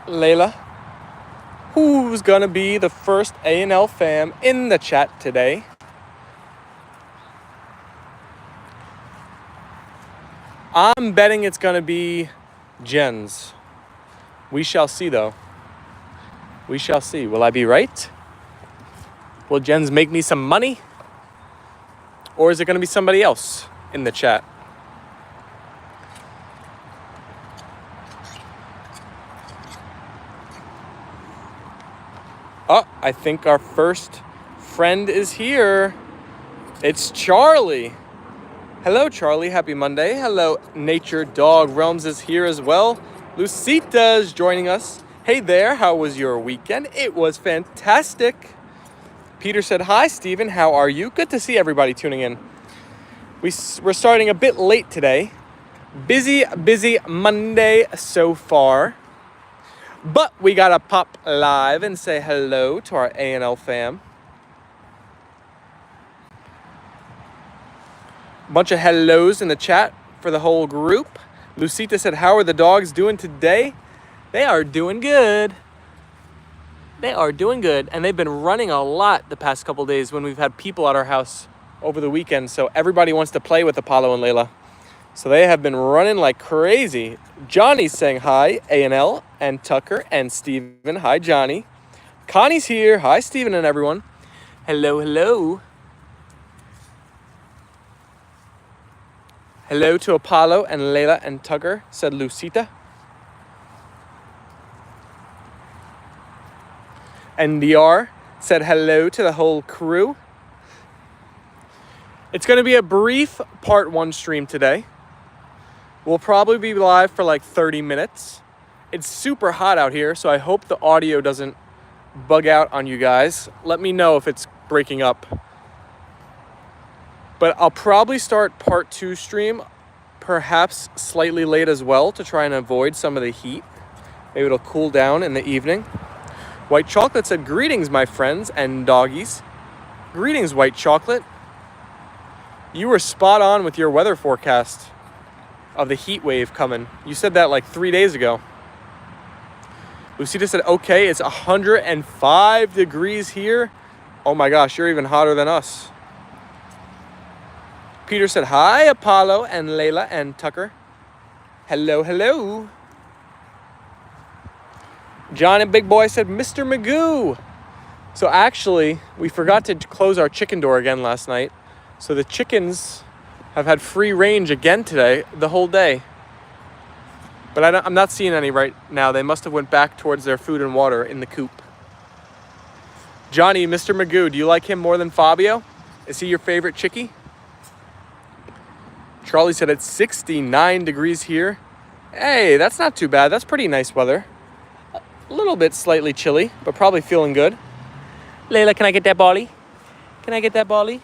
Leyla, who's gonna be the first A&L fam in the chat today. I'm betting it's gonna be Jen's. We shall see though. We shall see. Will I be right? Will Jen's make me some money? Or is it gonna be somebody else in the chat? Oh, I think our first friend is here. It's Charlie. Hello, Charlie. Happy Monday. Hello, Nature Dog Realms is here as well. Lucita is joining us. Hey there, how was your weekend? It was fantastic. Peter said, hi, Steven. How are you? Good to see everybody tuning in. We're starting a bit late today. Busy Monday so far. But we gotta pop live and say hello to our A&L fam. Bunch of hellos in the chat for the whole group. Lucita said, how are the dogs doing today? They are doing good. They are doing good. And they've been running a lot the past couple days when we've had people at our house over the weekend. So everybody wants to play with Apollo and Leyla. So they have been running like crazy. Johnny's saying hi, A&L, and Tucker, and Steven. Hi, Johnny. Connie's here. Hi, Steven and everyone. Hello, hello. Hello to Apollo and Leyla and Tucker, said Lucita. NDR said hello to the whole crew. It's going to be a brief part 1 stream today. We'll probably be live for like 30 minutes. It's super hot out here, so I hope the audio doesn't bug out on you guys. Let me know if it's breaking up. But I'll probably start part 2 stream, perhaps slightly late as well, to try and avoid some of the heat. Maybe it'll cool down in the evening. White Chocolate said, greetings, my friends and doggies. Greetings, White Chocolate. You were spot on with your weather forecast of the heat wave coming. You said that like 3 days ago. Lucita said, okay, it's 105 degrees here. Oh my gosh, you're even hotter than us. Peter said, hi, Apollo and Leyla and Tucker. Hello, hello. John and Big Boy said, Mr. Magoo. So actually, we forgot to close our chicken door again last night. So the chickens have had free range again today, the whole day. But I'm not seeing any right now. They must have went back towards their food and water in the coop. Johnny, Mr. Magoo, do you like him more than Fabio? Is he your favorite chickie? Charlie said it's 69 degrees here. Hey, that's not too bad. That's pretty nice weather. A little bit slightly chilly, but probably feeling good. Leyla, can I get that bolly? Can I get that bolly?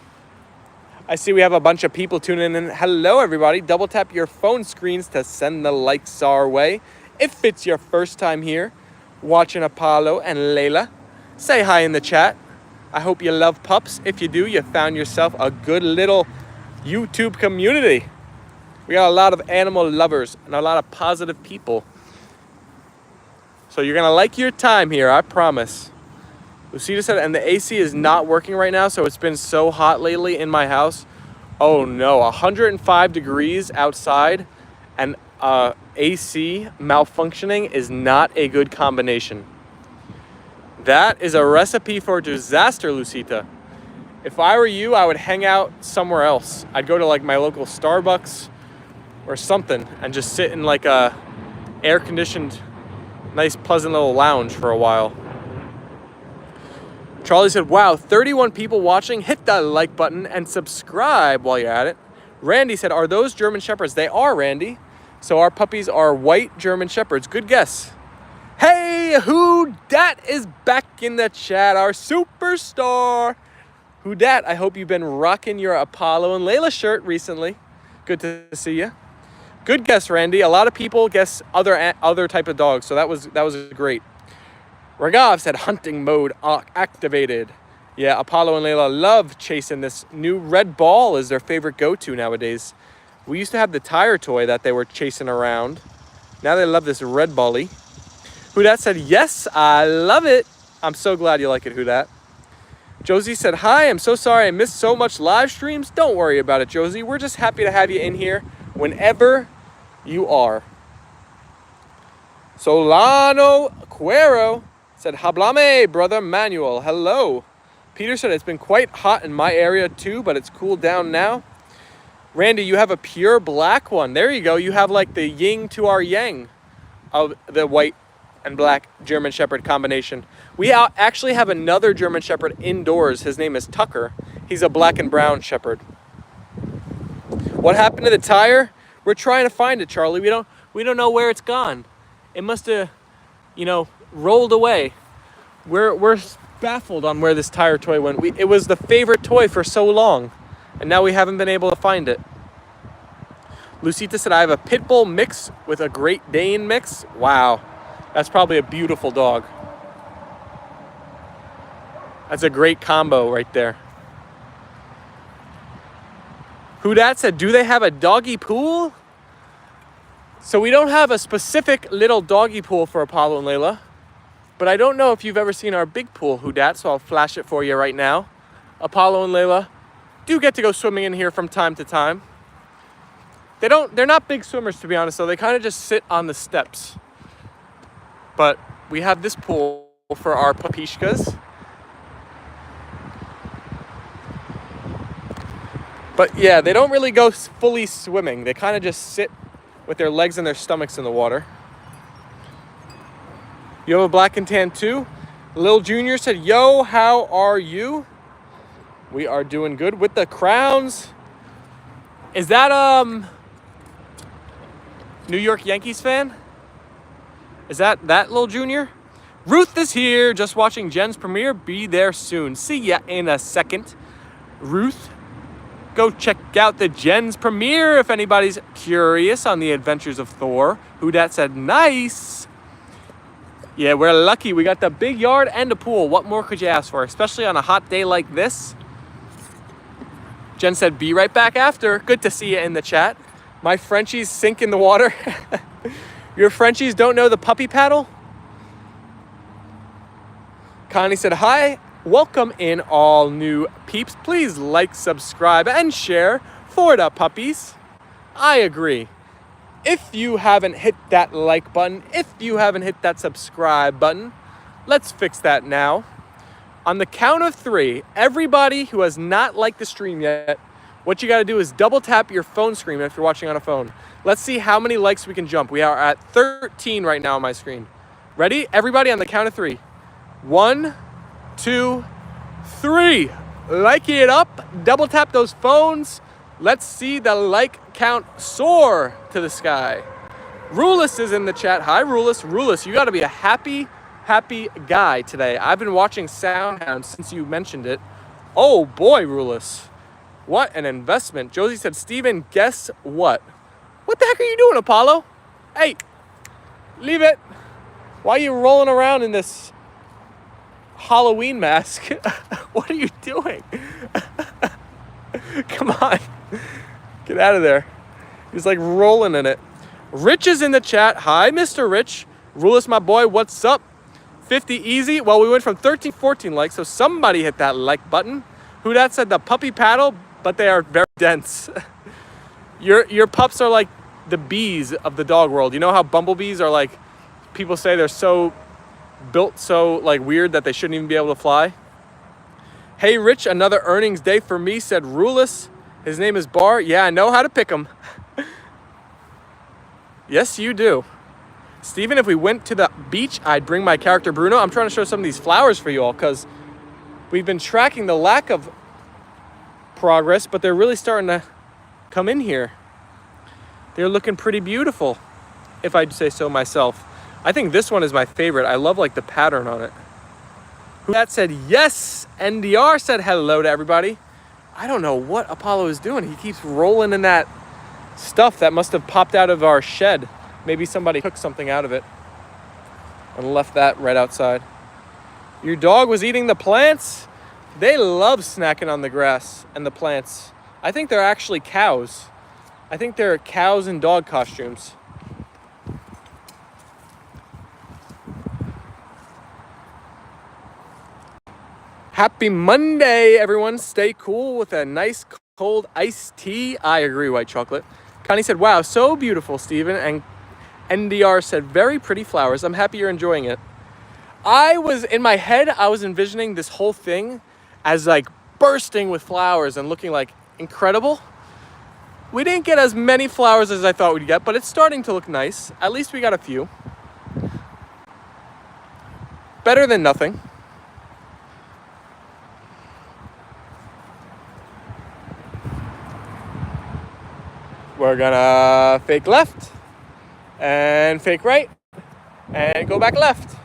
I see we have a bunch of people tuning in. Hello, everybody. Double tap your phone screens to send the likes our way. If it's your first time here watching Apollo and Leyla, say hi in the chat. I hope you love pups. If you do, you found yourself a good little YouTube community. We got a lot of animal lovers and a lot of positive people. So you're going to like your time here, I promise. Lucita said, and the AC is not working right now, so it's been so hot lately in my house. Oh no, 105 degrees outside and AC malfunctioning is not a good combination. That is a recipe for disaster, Lucita. If I were you, I would hang out somewhere else. I'd go to like my local Starbucks or something and just sit in like a air-conditioned, nice, pleasant little lounge for a while. Charlie said, wow, 31 people watching. Hit that like button and subscribe while you're at it. Randy said, are those German Shepherds? They are, Randy. So our puppies are white German Shepherds. Good guess. Hey, who dat is back in the chat, our superstar. Who dat? I hope you've been rocking your Apollo and Leyla shirt recently. Good to see you. Good guess, Randy. A lot of people guess other type of dogs, so that was great. Ragav said hunting mode activated. Yeah, Apollo and Leyla love chasing this new red ball is their favorite go-to nowadays. We used to have the tire toy that they were chasing around. Now they love this red bally. Who Dat said, yes, I love it. I'm so glad you like it, Who Dat. Josie said, hi, I'm so sorry I missed so much live streams. Don't worry about it, Josie. We're just happy to have you in here whenever you are. Solano Cuero said, hablame, brother Manuel. Hello. Peter said, it's been quite hot in my area too, but it's cooled down now. Randy, you have a pure black one. There you go. You have like the yin to our yang of the white and black German Shepherd combination. We actually have another German Shepherd indoors. His name is Tucker. He's a black and brown Shepherd. What happened to the tire? We're trying to find it, Charlie. We don't know where it's gone. It must have, rolled away. We're baffled on where this tire toy went. It was the favorite toy for so long, and now we haven't been able to find it. Lucita said, I have a pit bull mix with a Great Dane mix. Wow. That's probably a beautiful dog. That's a great combo right there. Who Dat said, do they have a doggy pool? So we don't have a specific little doggy pool for Apollo and Leyla, but I don't know if you've ever seen our big pool, Who Dat, so I'll flash it for you right now. Apollo and Leyla do get to go swimming in here from time to time. They're not big swimmers, to be honest, so they kind of just sit on the steps. But we have this pool for our papishkas. But yeah, they don't really go fully swimming. They kind of just sit with their legs and their stomachs in the water. You have a black and tan too? Lil Junior said, yo, how are you? We are doing good with the crowns. Is that New York Yankees fan? Is that Lil Junior? Ruth is here, just watching Jen's premiere. Be there soon. See ya in a second. Ruth, go check out the Jen's premiere if anybody's curious on the adventures of Thor. Who Dat said, nice. Yeah, we're lucky. We got the big yard and a pool. What more could you ask for, especially on a hot day like this? Jen said, be right back after. Good to see you in the chat. My Frenchies sink in the water. Your Frenchies don't know the puppy paddle? Connie said, hi. Welcome in all new peeps. Please like, subscribe, and share for the puppies. I agree. If you haven't hit that like button, if you haven't hit that subscribe button, let's fix that now. On the count of 3, everybody who has not liked the stream yet, what you got to do is double tap your phone screen if you're watching on a phone. Let's see how many likes we can jump. We are at 13 right now on my screen. Ready? Everybody on the count of 3. 1, 2, 3. Like it up. Double tap those phones. Let's see the like count soar to the sky. Rulus is in the chat. Hi, Rulus. Rulus, you got to be a happy guy today. I've been watching Soundhound since you mentioned it. Oh boy, Rulus. What an investment. Josie said, Steven, guess what? What the heck are you doing, Apollo? Hey, leave it. Why are you rolling around in this Halloween mask? What are you doing? Come on. Get out of there. He's like rolling in it. Rich is in the chat. Hi, Mr. Rich. Rulus, my boy, what's up? 50 easy. Well, we went from 13, 14 likes, so somebody hit that like button. Who Dat said the puppy paddle, but they are very dense. Your pups are like the bees of the dog world. You know how bumblebees are like, people say they're so built so like weird that they shouldn't even be able to fly. Hey, Rich, another earnings day for me, said Rulus. His name is Bar. Yeah, I know how to pick him. Yes, you do. Steven, if we went to the beach, I'd bring my character Bruno. I'm trying to show some of these flowers for you all because we've been tracking the lack of progress, but they're really starting to come in here. They're looking pretty beautiful, if I'd say so myself. I think this one is my favorite. I love like the pattern on it. Who Dat said yes. NDR said hello to everybody. I don't know what Apollo is doing. He keeps rolling in that stuff that must have popped out of our shed. Maybe somebody took something out of it and left that right outside. Your dog was eating the plants? They love snacking on the grass and the plants. I think they're actually cows. I think they're cows in dog costumes. Happy Monday, everyone. Stay cool with a nice cold iced tea. I agree, white chocolate. Connie said, wow, so beautiful, Stephen. And NDR said, very pretty flowers. I'm happy you're enjoying it. In my head, I was envisioning this whole thing as like bursting with flowers and looking like incredible. We didn't get as many flowers as I thought we'd get, but it's starting to look nice. At least we got a few. Better than nothing. We're gonna fake left and fake right and go back left.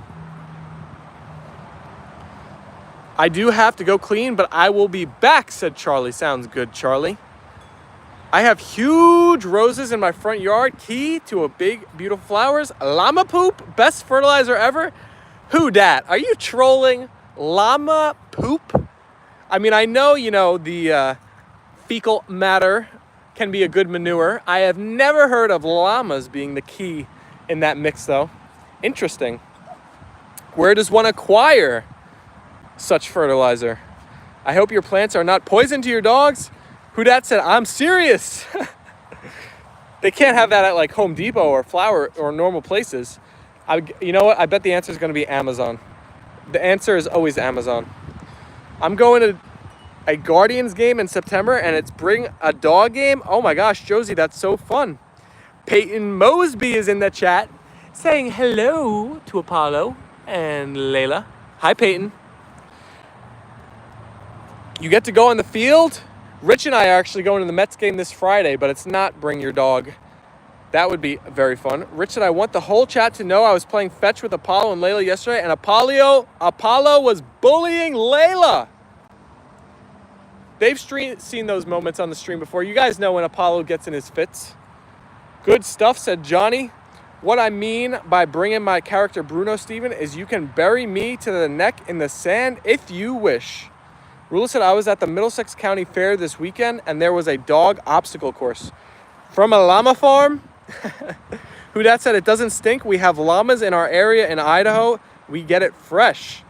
I do have to go clean, but I will be back, said Charlie. Sounds good, Charlie. I have huge roses in my front yard. Key to a big, beautiful flowers. Llama poop, best fertilizer ever. Who dat? Are you trolling? Llama poop? I mean, I know, the fecal matter can be a good manure. I have never heard of llamas being the key in that mix, though. Interesting. Where does one acquire such fertilizer? I hope your plants are not poison to your dogs. Who dat said, I'm serious. They can't have that at like Home Depot or Flower or normal places. You know what? I bet the answer is going to be Amazon. The answer is always Amazon. I'm going to a Guardians game in September, and it's bring a dog game. Oh my gosh, Josie, that's so fun. Peyton Mosby is in the chat saying hello to Apollo and Leyla. Hi, Peyton. You get to go on the field. Rich and I are actually going to the Mets game this Friday, but it's not bring your dog. That would be very fun. Rich said, I want the whole chat to know I was playing fetch with Apollo and Leyla yesterday, and Apollo was bullying Leyla. They've seen those moments on the stream before. You guys know when Apollo gets in his fits. Good stuff, said Johnny. What I mean by bringing my character Bruno, Steven, is you can bury me to the neck in the sand if you wish. Rula said, I was at the Middlesex County Fair this weekend, and there was a dog obstacle course. From a llama farm? Who dat said, it doesn't stink. We have llamas in our area in Idaho. We get it fresh.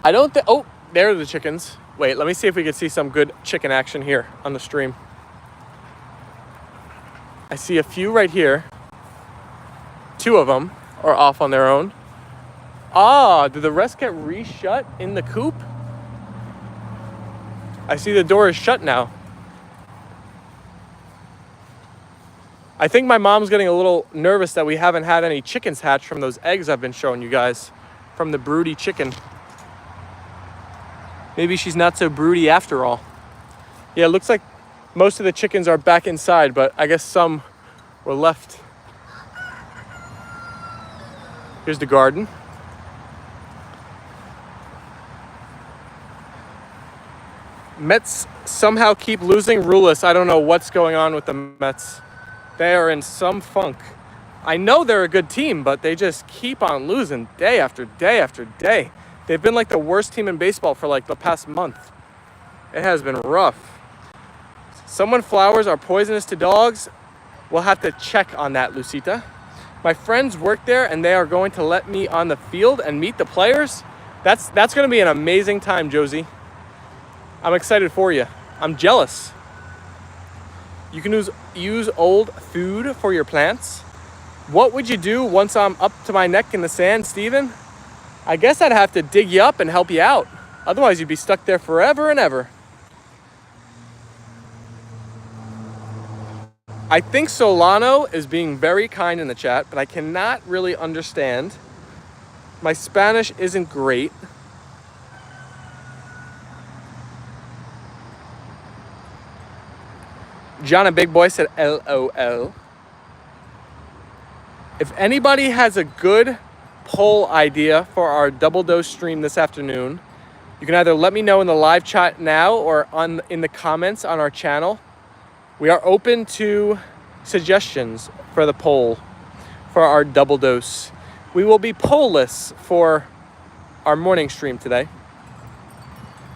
I don't think... Oh, there are the chickens. Wait, let me see if we can see some good chicken action here on the stream. I see a few right here. 2 of them are off on their own. Ah, did the rest get re-shut in the coop? I see the door is shut now. I think my mom's getting a little nervous that we haven't had any chickens hatch from those eggs I've been showing you guys from the broody chicken. Maybe she's not so broody after all. Yeah, it looks like most of the chickens are back inside, but I guess some were left. Here's the garden. Mets somehow keep losing. Ruleless. I don't know what's going on with the Mets. They are in some funk. I know they're a good team, but they just keep on losing day after day after day. They've been like the worst team in baseball for like the past month. It has been rough. Someone flowers are poisonous to dogs. We'll have to check on that, Lucita. My friends work there, and they are going to let me on the field and meet the players. That's going to be an amazing time, Josie. I'm excited for you. I'm jealous. You can use old food for your plants. What would you do once I'm up to my neck in the sand, Steven? I guess I'd have to dig you up and help you out. Otherwise, you'd be stuck there forever and ever. I think Solano is being very kind in the chat, but I cannot really understand. My Spanish isn't great. John and Big Boy said LOL. If anybody has a good poll idea for our double dose stream this afternoon, you can either let me know in the live chat now or in the comments on our channel. We are open to suggestions for the poll for our double dose. We will be poll-less for our morning stream today.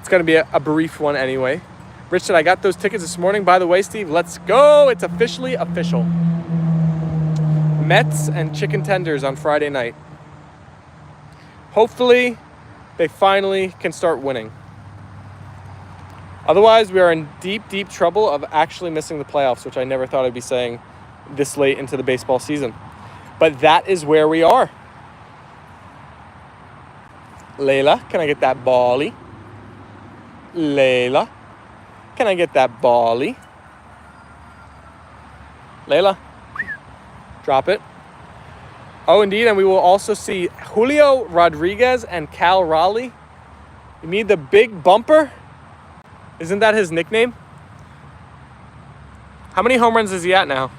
It's going to be a brief one anyway. Rich said, I got those tickets this morning. By the way, Steve, let's go. It's officially official. Mets and chicken tenders on Friday night. Hopefully, they finally can start winning. Otherwise, we are in deep, deep trouble of actually missing the playoffs, which I never thought I'd be saying this late into the baseball season. But that is where we are. Leyla, can I get that bally? Leyla, can I get that bally? Leyla, drop it. Oh, indeed, and we will also see Julio Rodriguez and Cal Raleigh. You need the big bumper? Isn't that his nickname? How many home runs is he at now?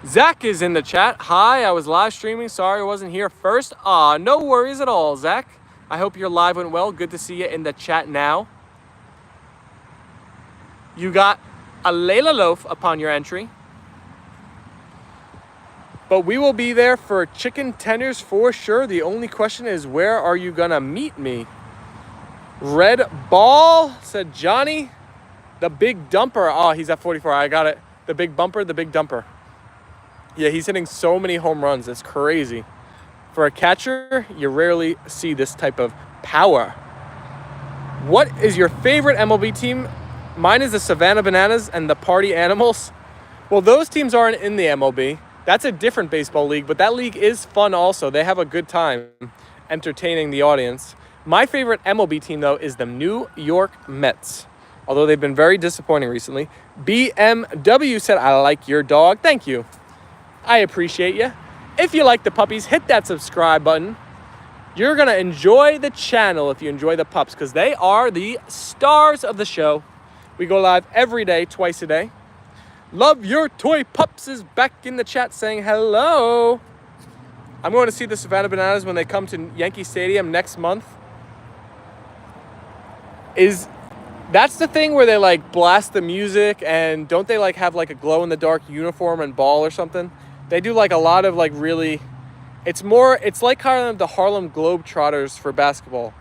Zach is in the chat. Hi, I was live streaming. Sorry I wasn't here first. No worries at all, Zach. I hope your live went well. Good to see you in the chat now. You got a Leyla loaf upon your entry. But we will be there for chicken tenders for sure. The only question is, where are you gonna meet me? Red ball, said Johnny. The big dumper. Oh, he's at 44. I got it. The big bumper, the big dumper. Yeah, he's hitting so many home runs. It's crazy. For a catcher, you rarely see this type of power. What is your favorite MLB team? Mine is the Savannah Bananas and the Party Animals. Well, those teams aren't in the MLB. That's a different baseball league, but that league is fun also. They have a good time entertaining the audience. My favorite MLB team, though, is the New York Mets, although they've been very disappointing recently. BMW said, I like your dog. Thank you. I appreciate you. If you like the puppies, hit that subscribe button. You're going to enjoy the channel if you enjoy the pups, because they are the stars of the show. We go live every day, twice a day. Love Your Toy Pups is back in the chat saying hello. I'm going to see the Savannah Bananas when they come to Yankee Stadium next month. That's the thing where they like blast the music, and don't they like have like a glow in the dark uniform and ball or something? They do like a lot of like really, it's like kind of the Harlem Globetrotters for basketball.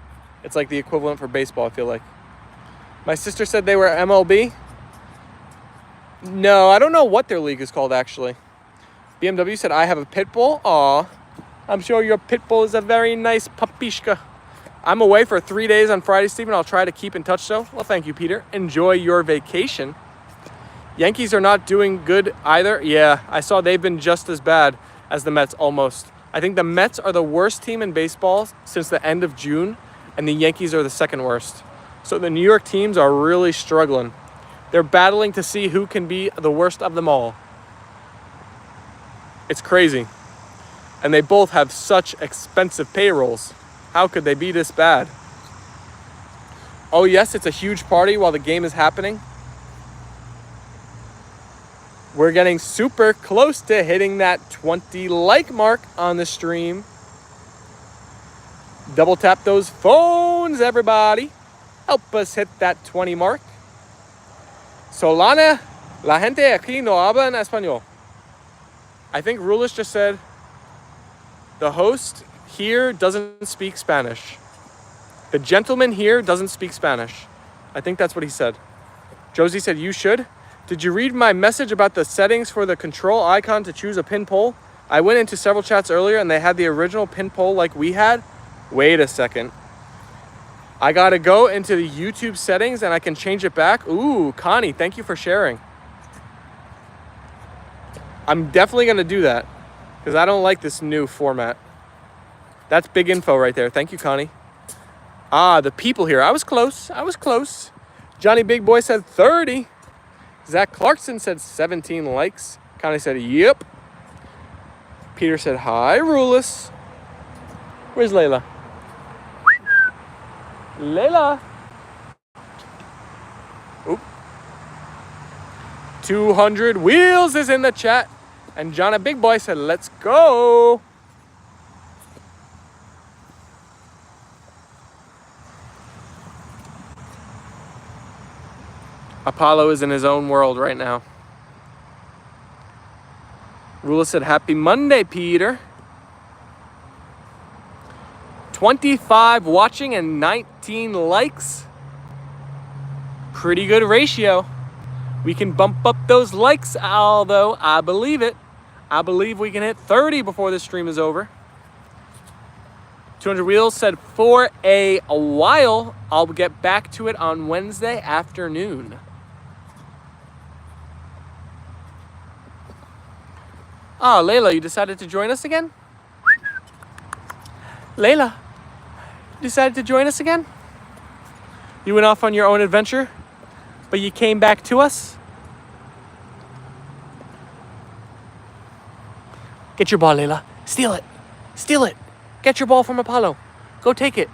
It's like the equivalent for baseball, I feel like. My sister said they were MLB. No, I don't know what their league is called actually. BMW said I have a pit bull. Aw, I'm sure your pit bull is a very nice puppyshka. I'm away for 3 days on Friday, Stephen. I'll try to keep in touch, though. Well, thank you, Peter. Enjoy your vacation. Yankees are not doing good either. Yeah, I saw they've been just as bad as the Mets almost. I think the Mets are the worst team in baseball since the end of June, and the Yankees are the second worst. So the New York teams are really struggling. They're battling to see who can be the worst of them all. It's crazy. And they both have such expensive payrolls. How could they be this bad? Oh yes, it's a huge party while the game is happening. We're getting super close to hitting that 20 like mark on the stream. Double tap those phones, everybody. Help us hit that 20 mark. Solana, la gente aquí no habla en español. I think Rulish just said the host here doesn't speak Spanish. The gentleman here doesn't speak Spanish. I think that's what he said. Josie said, you should. Did you read my message about the settings for the control icon to choose a pin poll? I went into several chats earlier and they had the original pin poll like we had. Wait a second. I gotta go into the YouTube settings and I can change it back. Ooh, Connie, thank you for sharing. I'm definitely gonna do that because I don't like this new format. That's big info right there. Thank you, Connie. Ah, the people here. I was close. Johnny Big Boy said 30. Zach Clarkson said 17 likes. Connie said, yep. Peter said, hi, Rulis. Where's Leyla? Leyla. Oop. 200 wheels is in the chat. And Johnny Big Boy said, let's go. Apollo is in his own world right now. Rula said, happy Monday, Peter. 25 watching and 19 likes. Pretty good ratio. We can bump up those likes, although I believe it. I believe we can hit 30 before this stream is over. 200 Wheels said, for a while, I'll get back to it on Wednesday afternoon. Ah, Leyla, you decided to join us again? Leyla, you decided to join us again? You went off on your own adventure, but you came back to us? Get your ball, Leyla. Steal it. Steal it. Get your ball from Apollo. Go take it.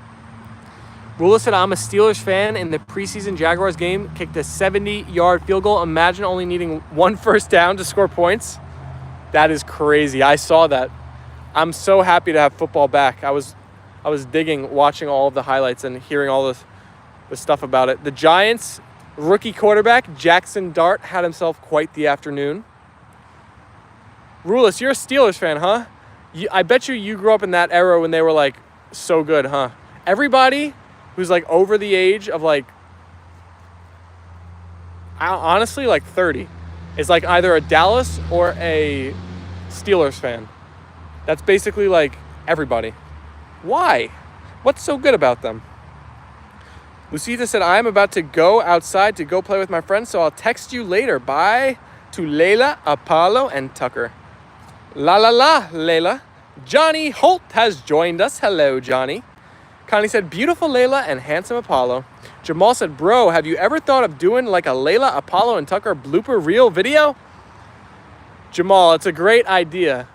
Rula said, I'm a Steelers fan. In the preseason Jaguars game, kicked a 70-yard field goal. Imagine only needing 1 first down to score points. That is crazy. I saw that. I'm so happy to have football back. I was digging, watching all of the highlights and hearing all the stuff about it. The Giants rookie quarterback, Jackson Dart, had himself quite the afternoon. Rulis, you're a Steelers fan, huh? I bet you grew up in that era when they were, like, so good, huh? Everybody who's, like, over the age of, like, honestly, like 30 is, like, either a Dallas or a Steelers fan. That's basically, like, everybody. Why? What's so good about them? Lucita said, I'm about to go outside to go play with my friends, so I'll text you later. Bye to Leyla, Apollo, and Tucker. La la la, Leyla. Johnny Holt has joined us. Hello, Johnny. Connie said, beautiful Leyla and handsome Apollo. Jamal said, bro, have you ever thought of doing like a Leyla, Apollo, and Tucker blooper reel video? Jamal, it's a great idea.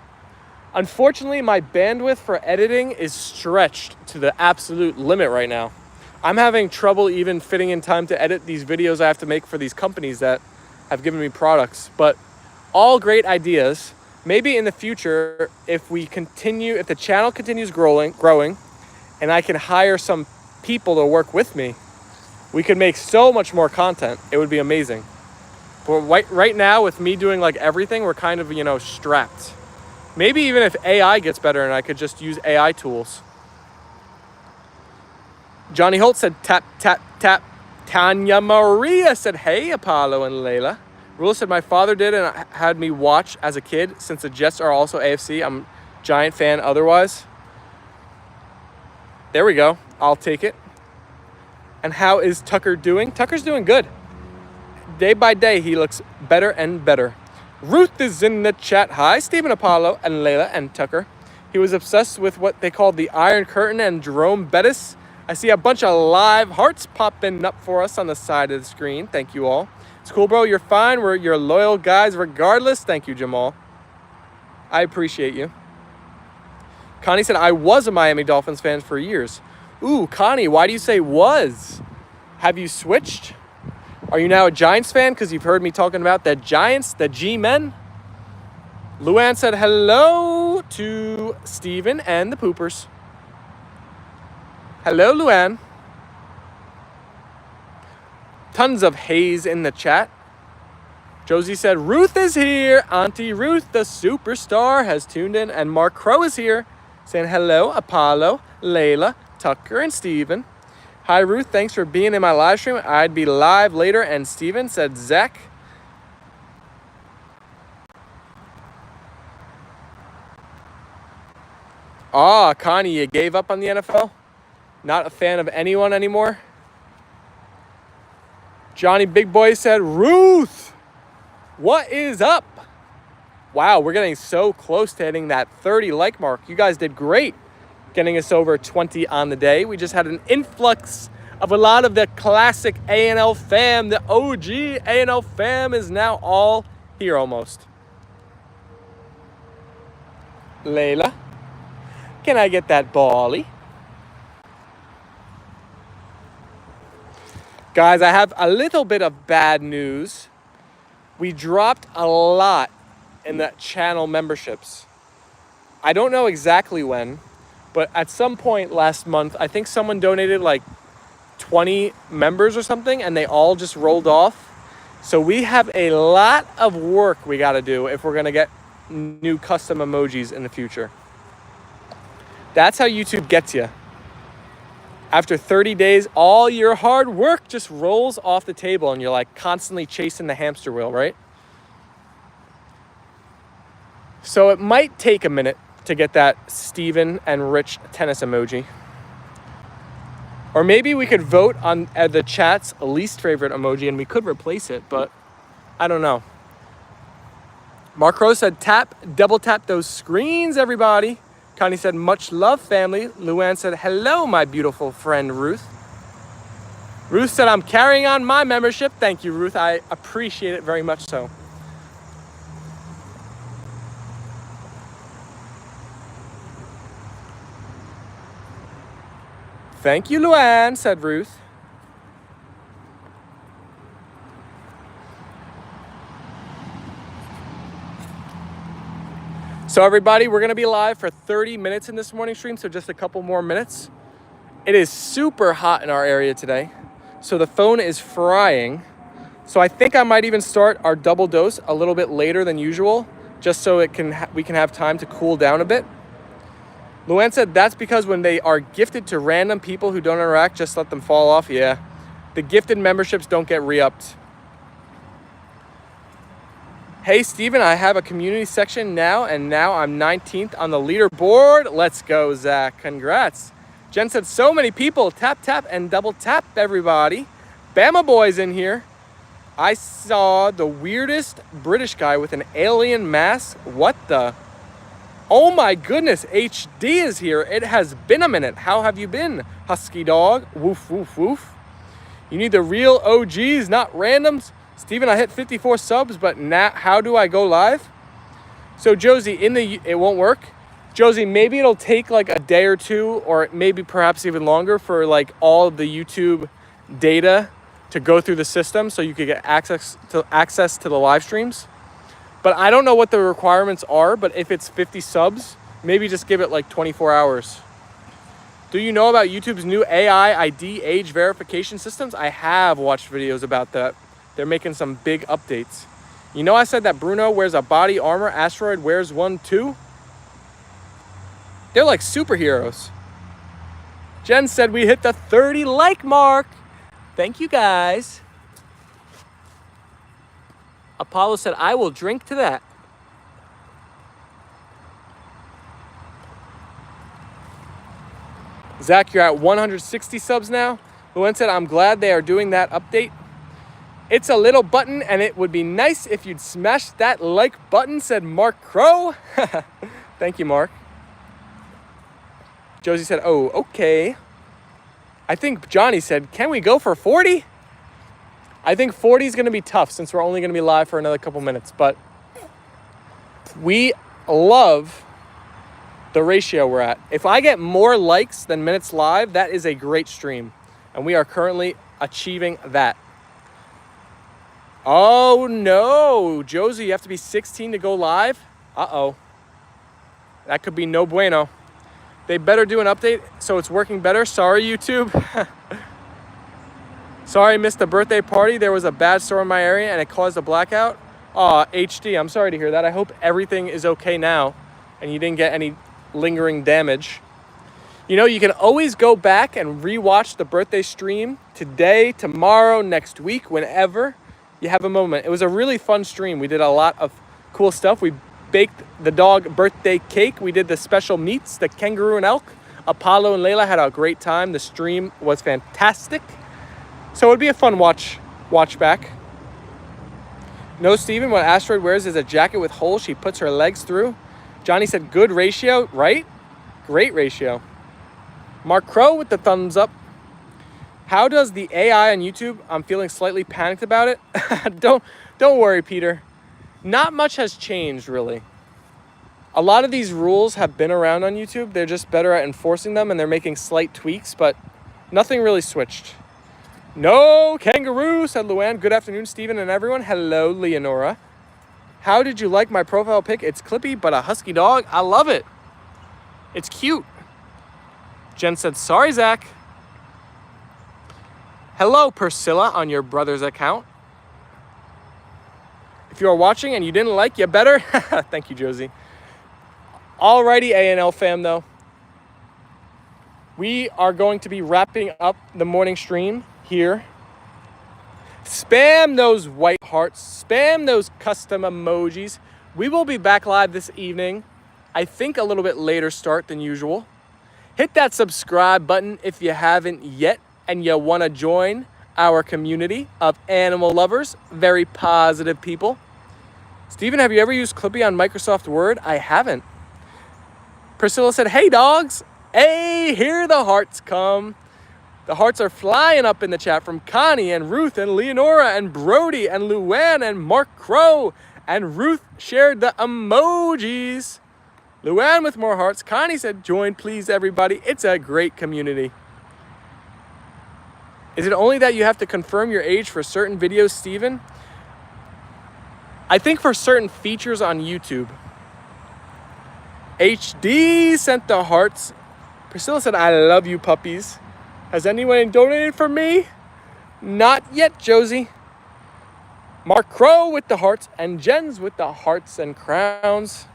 Unfortunately, my bandwidth for editing is stretched to the absolute limit right now. I'm having trouble even fitting in time to edit these videos I have to make for these companies that have given me products. But all great ideas. Maybe in the future, if the channel continues growing, and I can hire some people to work with me, we could make so much more content. It would be amazing. But right now, with me doing like everything, we're kind of, strapped. Maybe even if AI gets better and I could just use AI tools. Johnny Holt said, tap, tap, tap. Tanya Maria said, hey, Apollo and Leyla. Rula said, my father did and had me watch as a kid since the Jets are also AFC. I'm a Giant fan otherwise. There we go. I'll take it. And how is Tucker doing? Tucker's doing good. Day by day, he looks better and better. Ruth is in the chat. Hi, Stephen, Apollo, and Leyla, and Tucker. He was obsessed with what they called the Iron Curtain and Jerome Bettis. I see a bunch of live hearts popping up for us on the side of the screen. Thank you all. It's cool, bro. You're fine. You're loyal guys regardless. Thank you, Jamal. I appreciate you. Connie said, I was a Miami Dolphins fan for years. Ooh, Connie, why do you say was? Have you switched? Are you now a Giants fan because you've heard me talking about the Giants, the G-men? Luann said hello to Steven and the Poopers. Hello, Luann. Tons of haze in the chat. Josie said, Ruth is here. Auntie Ruth, the superstar, has tuned in. And Mark Crow is here saying hello, Apollo, Leyla, Tucker, and Steven. Hi, Ruth. Thanks for being in my live stream. I'd be live later. And Steven said, Zach. Ah, Connie, you gave up on the NFL? Not a fan of anyone anymore? Johnny Big Boy said, Ruth, what is up? Wow, we're getting so close to hitting that 30 like mark. You guys did great getting us over 20 on the day. We just had an influx of a lot of the classic A&L Fam. The OG A&L Fam is now all here almost. Leyla, can I get that bally? Guys, I have a little bit of bad news. We dropped a lot in the channel memberships. I don't know exactly when, but at some point last month, I think someone donated like 20 members or something, and they all just rolled off. So we have a lot of work we got to do if we're going to get new custom emojis in the future. That's how YouTube gets you. After 30 days, all your hard work just rolls off the table and you're like constantly chasing the hamster wheel, right? So it might take a minute to get that Steven and Rich tennis emoji. Or maybe we could vote on the chat's least favorite emoji and we could replace it, but I don't know. Mark Rose said, double tap those screens, everybody. Connie said, much love, family. Luann said, hello, my beautiful friend, Ruth. Ruth said, I'm carrying on my membership. Thank you, Ruth. I appreciate it very much so. Thank you, Luann, said Ruth. So everybody, we're gonna be live for 30 minutes in this morning stream, so just a couple more minutes. It is super hot in our area today, so the phone is frying. So I think I might even start our double dose a little bit later than usual, just so we can have time to cool down a bit. Luann said that's because when they are gifted to random people who don't interact, just let them fall off. Yeah, the gifted memberships don't get re-upped. Hey, Steven, I have a community section now, and now I'm 19th on the leaderboard. Let's go, Zach. Congrats. Jen said, so many people. Tap, tap, and double tap, everybody. Bama boys in here. I saw the weirdest British guy with an alien mask. What the? Oh, my goodness. HD is here. It has been a minute. How have you been, husky dog? Woof, woof, woof. You need the real OGs, not randoms. Steven, I hit 54 subs, but now how do I go live? So Josie, it won't work. Josie, maybe it'll take like a day or two, or maybe perhaps even longer for like all of the YouTube data to go through the system so you could get access to the live streams. But I don't know what the requirements are, but if it's 50 subs, maybe just give it like 24 hours. Do you know about YouTube's new AI ID age verification systems? I have watched videos about that. They're making some big updates. You know, I said that Bruno wears a body armor. Asteroid wears one too. They're like superheroes. Jen said we hit the 30 like mark. Thank you, guys. Apollo said, I will drink to that. Zach, you're at 160 subs now. Luann said, I'm glad they are doing that update. It's a little button, and it would be nice if you'd smash that like button, said Mark Crow. Thank you, Mark. Josie said, oh, okay. I think Johnny said, can we go for 40? I think 40 is going to be tough since we're only going to be live for another couple minutes, but we love the ratio we're at. If I get more likes than minutes live, that is a great stream, and we are currently achieving that. Oh no, Josie, you have to be 16 to go live? Uh-oh. That could be no bueno. They better do an update so it's working better. Sorry, YouTube. Sorry I missed the birthday party. There was a bad storm in my area and it caused a blackout. Aw, HD, I'm sorry to hear that. I hope everything is okay now and you didn't get any lingering damage. You know, you can always go back and rewatch the birthday stream today, tomorrow, next week, whenever you have a moment. It was a really fun stream. We did a lot of cool stuff. We baked the dog birthday cake. We did the special meats, the kangaroo and elk. Apollo and Leyla had a great time. The stream was fantastic. So it'd be a fun watch back. No, Steven, what Asteroid wears is a jacket with holes she puts her legs through. Johnny said good ratio, right? Great ratio. Mark Crow with the thumbs up. How does the AI on YouTube? I'm feeling slightly panicked about it. Don't worry, Peter. Not much has changed, really. A lot of these rules have been around on YouTube. They're just better at enforcing them, and they're making slight tweaks, but nothing really switched. No kangaroo, said Luann. Good afternoon, Stephen and everyone. Hello, Leonora. How did you like my profile pic? It's clippy, but a husky dog. I love it. It's cute. Jen said, sorry, Zach. Hello, Priscilla, on your brother's account. If you are watching and you didn't like, you better. Thank you, Josie. Alrighty, A&L fam, though. We are going to be wrapping up the morning stream here. Spam those white hearts. Spam those custom emojis. We will be back live this evening I think a little bit later start than usual. Hit that subscribe button if you haven't yet and you want to join our community of animal lovers, very positive people. Steven, have you ever used Clippy on Microsoft Word? I haven't. Priscilla said, hey dogs. Hey, here the hearts come. The hearts are flying up in the chat from Connie and Ruth and Leonora and Brody and Luann and Mark Crow. And Ruth shared the emojis. Luann with more hearts. Connie said, join please everybody. It's a great community. Is it only that you have to confirm your age for certain videos, Steven? I think for certain features on YouTube. HD sent the hearts. Priscilla said, I love you puppies. Has anyone donated for me? Not yet, Josie. Mark Crow with the hearts and Jen's with the hearts and crowns.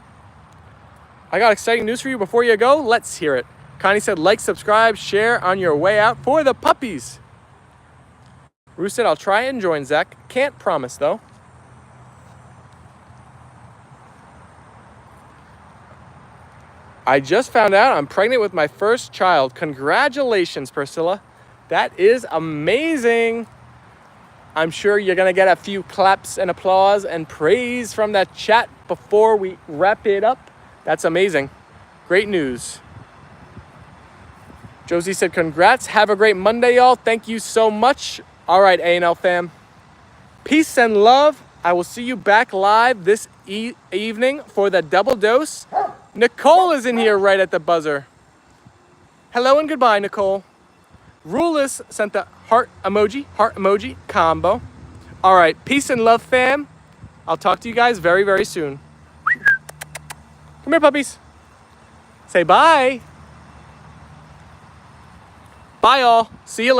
I got exciting news for you before you go. Let's hear it. Connie said, like, subscribe, share on your way out for the puppies. Ruth said, I'll try and join, Zach. Can't promise, though. I just found out I'm pregnant with my first child. Congratulations, Priscilla. That is amazing. I'm sure you're going to get a few claps and applause and praise from that chat before we wrap it up. That's amazing. Great news. Josie said, congrats. Have a great Monday, y'all. Thank you so much. All right, A&L fam. Peace and love. I will see you back live this evening for the double dose. Nicole is in here right at the buzzer. Hello and goodbye, Nicole. Ruleless sent the heart emoji combo. All right, peace and love, fam. I'll talk to you guys very, very soon. Come here, puppies. Say bye. Bye, all. See you later.